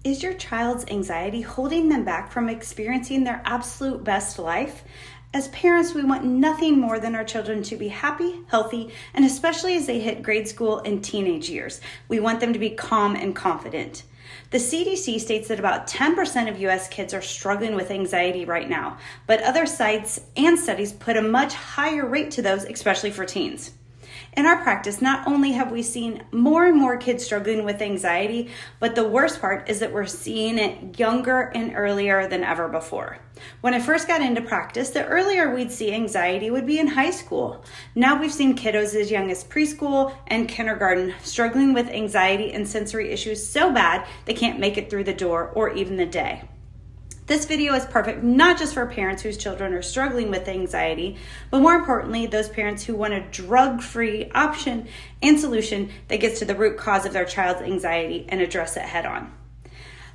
Is your child's anxiety holding them back from experiencing their absolute best life? As parents, we want nothing more than our children to be happy, healthy, and especially as they hit grade school and teenage years, we want them to be calm and confident. The CDC states that about 10% of US kids are struggling with anxiety right now, but other sites and studies put a much higher rate to those, especially for teens. In our practice, not only have we seen more and more kids struggling with anxiety, but the worst part is that we're seeing it younger and earlier than ever before. When I first got into practice, the earlier we'd see anxiety would be in high school. Now we've seen kiddos as young as preschool and kindergarten struggling with anxiety and sensory issues so bad they can't make it through the door or even the day. This video is perfect not just for parents whose children are struggling with anxiety, but more importantly, those parents who want a drug-free option and solution that gets to the root cause of their child's anxiety and address it head on.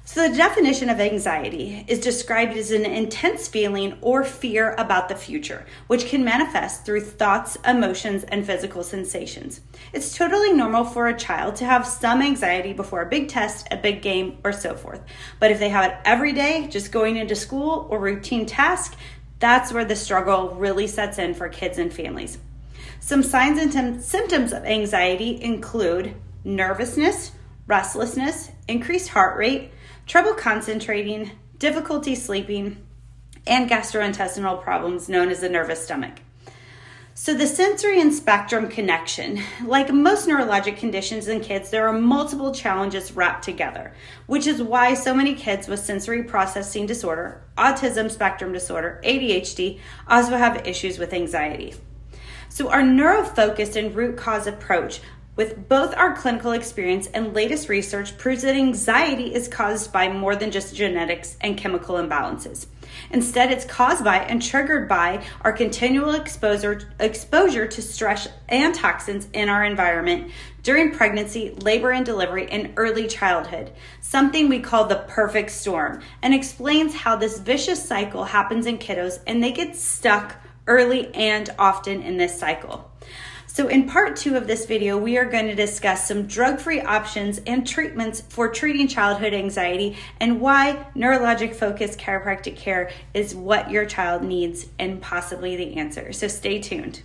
So the definition of anxiety is described as an intense feeling or fear about the future, which can manifest through thoughts, emotions, and physical sensations. It's totally normal for a child to have some anxiety before a big test, a big game, or so forth. But if they have it every day, just going into school or routine task, that's where the struggle really sets in for kids and families. Some signs and symptoms of anxiety include nervousness, restlessness, increased heart rate, trouble concentrating, difficulty sleeping, and gastrointestinal problems known as the nervous stomach. So the sensory and spectrum connection, like most neurologic conditions in kids, there are multiple challenges wrapped together, which is why so many kids with sensory processing disorder, autism spectrum disorder, ADHD, also have issues with anxiety. So our neuro-focused and root cause approach with both our clinical experience and latest research proves that anxiety is caused by more than just genetics and chemical imbalances. Instead, it's caused by and triggered by our continual exposure to stress and toxins in our environment during pregnancy, labor and delivery, and early childhood, something we call the perfect storm, and explains how this vicious cycle happens in kiddos and they get stuck early and often in this cycle. So in part 2 of this video, we are going to discuss some drug-free options and treatments for treating childhood anxiety and why neurologic-focused chiropractic care is what your child needs and possibly the answer. So stay tuned.